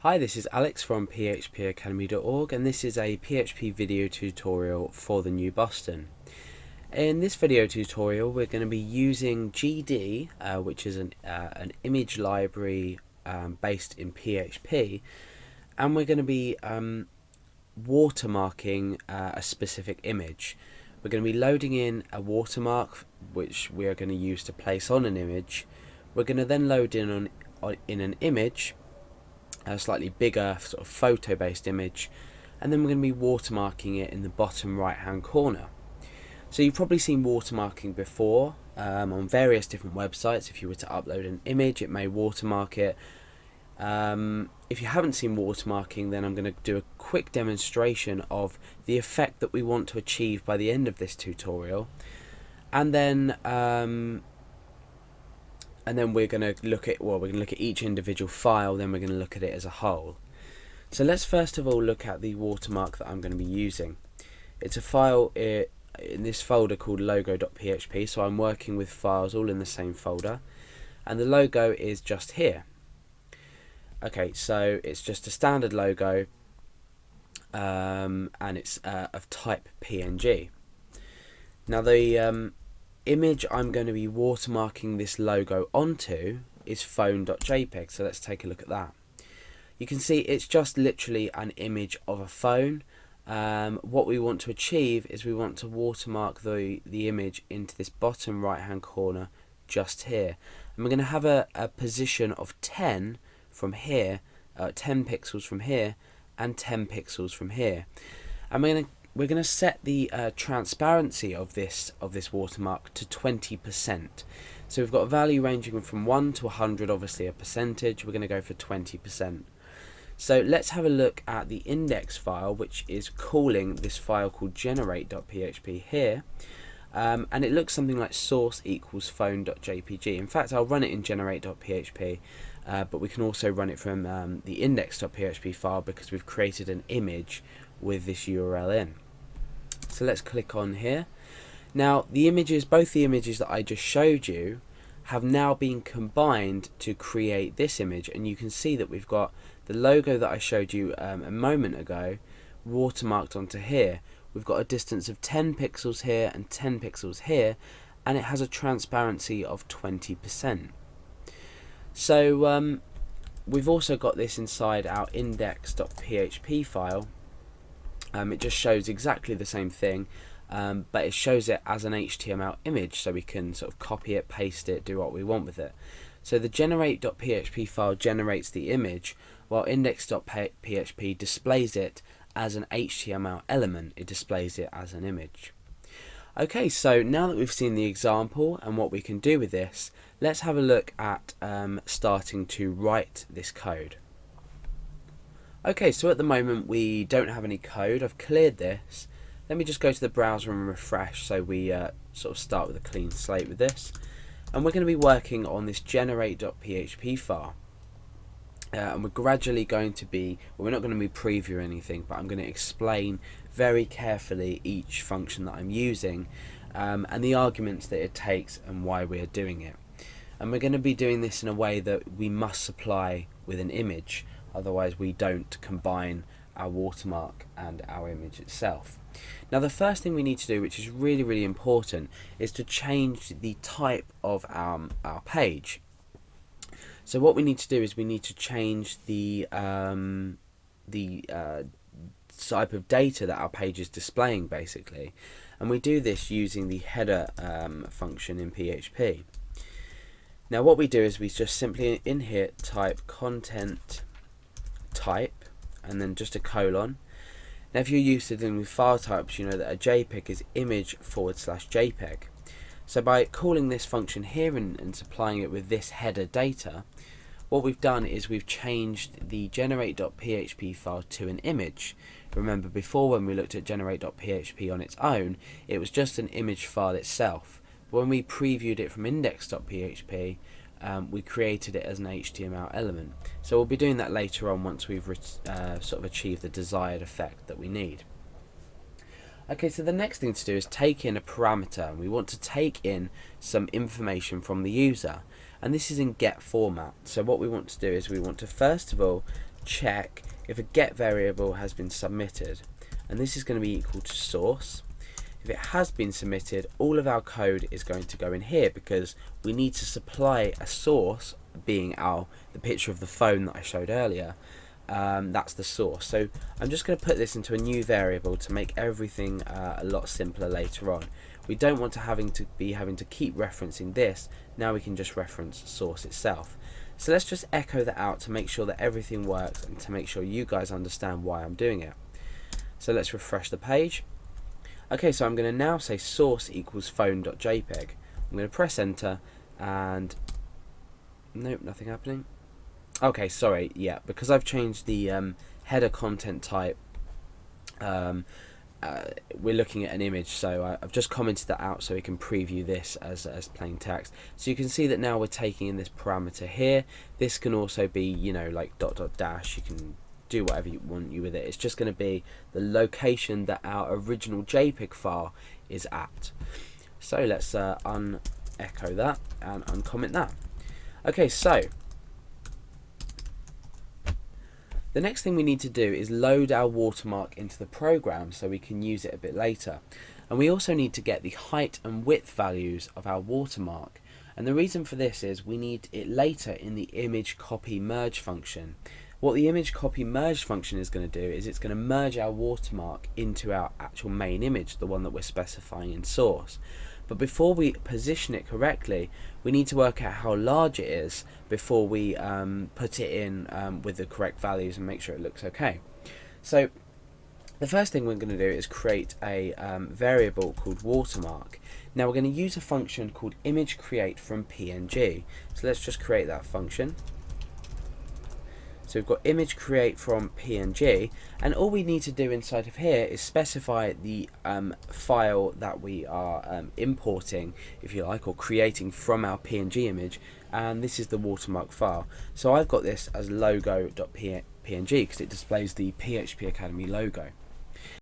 Hi, this is Alex from phpacademy.org, and this is a PHP video tutorial for the New Boston. In this video tutorial we're going to be using GD, which is an image library based in PHP, and we're going to be watermarking a specific image. We're going to be loading in a watermark which we are going to use to place on an image. We're going to then load in an image, a slightly bigger sort of photo based image, and then we're going to be watermarking it in the bottom right hand corner. So you've probably seen watermarking before on various different websites. If you were to upload an image, it may watermark it. If you haven't seen watermarking, then I'm going to do a quick demonstration of the effect that we want to achieve by the end of this tutorial, and then we're going to look at each individual file, then we're going to look at it as a whole. So let's first of all look at the watermark that I'm going to be using. It's a file in this folder called logo.php, so I'm working with files all in the same folder, and the logo is just here. Okay, so it's just a standard logo, and it's of type PNG. Now the image I'm going to be watermarking this logo onto is phone.jpg, so let's take a look at that. You can see it's just literally an image of a phone. What we want to achieve is we want to watermark the image into this bottom right hand corner just here, and we're going to have a position of 10 from here, 10 pixels from here and 10 pixels from here, and we're going to set the transparency of this watermark to 20%. So we've got a value ranging from 1 to 100, obviously a percentage. We're going to go for 20%. So let's have a look at the index file, which is calling this file called generate.php here, and it looks something like source equals phone.jpg. In fact, I'll run it in generate.php, but we can also run it from the index.php file because we've created an image with this URL in. So let's click on here. Now both the images that I just showed you have now been combined to create this image, and you can see that we've got the logo that I showed you a moment ago watermarked onto here. We've got a distance of 10 pixels here and 10 pixels here, and it has a transparency of 20%. So we've also got this inside our index.php file. It just shows exactly the same thing, but it shows it as an HTML image, so we can sort of copy it, paste it, do what we want with it. So the generate.php file generates the image, while index.php displays it as an HTML element. It displays it as an image. Okay, so now that we've seen the example and what we can do with this, let's have a look at starting to write this code. Okay, so at the moment we don't have any code. I've cleared this. Let me just go to the browser and refresh, so we sort of start with a clean slate with this. And we're going to be working on this generate.php file. And we're gradually going to be, well, we're not going to be previewing anything, but I'm going to explain very carefully each function that I'm using, and the arguments that it takes and why we're doing it. And we're going to be doing this in a way that we must supply with an image, otherwise we don't combine our watermark and our image itself. Now the first thing we need to do, which is really important, is to change the type of our page. So what we need to do is we need to change the type of data that our page is displaying, basically, and we do this using the header function in PHP. Now what we do is we just simply in here type content type and then just a colon. Now if you're used to dealing with file types, you know that a JPEG is image/JPEG. So by calling this function here and supplying it with this header data, what we've done is we've changed the generate.php file to an image. Remember before, when we looked at generate.php on its own, it was just an image file itself. But when we previewed it from index.php, we created it as an HTML element. So we'll be doing that later on once we've sort of achieved the desired effect that we need. Okay, so the next thing to do is take in a parameter, and we want to take in some information from the user, and this is in get format. So what we want to do is we want to first of all check if a get variable has been submitted, and this is going to be equal to source. If it has been submitted, all of our code is going to go in here because we need to supply a source, being the picture of the phone that I showed earlier. That's the source. So I'm just going to put this into a new variable to make everything a lot simpler later on. We don't want to having to keep referencing this. Now we can just reference source itself. So let's just echo that out to make sure that everything works and to make sure you guys understand why I'm doing it. So let's refresh the page. Okay, so I'm going to now say source equals phone.jpg. I'm going to press enter and nope, nothing happening. Okay, sorry, yeah, because I've changed the header content type, we're looking at an image, so I've just commented that out so we can preview this as plain text. So you can see that now we're taking in this parameter here. This can also be, you know, like ... you can do whatever you want with it. It's just going to be the location that our original JPEG file is at. So let's unecho that and uncomment that. Okay, so the next thing we need to do is load our watermark into the program so we can use it a bit later. And we also need to get the height and width values of our watermark. And the reason for this is we need it later in the image copy merge function. What the image copy merge function is going to do is it's going to merge our watermark into our actual main image, the one that we're specifying in source. But before we position it correctly, we need to work out how large it is before we put it in with the correct values and make sure it looks okay. So the first thing we're going to do is create a variable called watermark. Now we're going to use a function called image create from PNG. So let's just create that function. So we've got image create from PNG, and all we need to do inside of here is specify the file that we are importing, if you like, or creating from our PNG image, and this is the watermark file. So I've got this as logo.png because it displays the PHP Academy logo.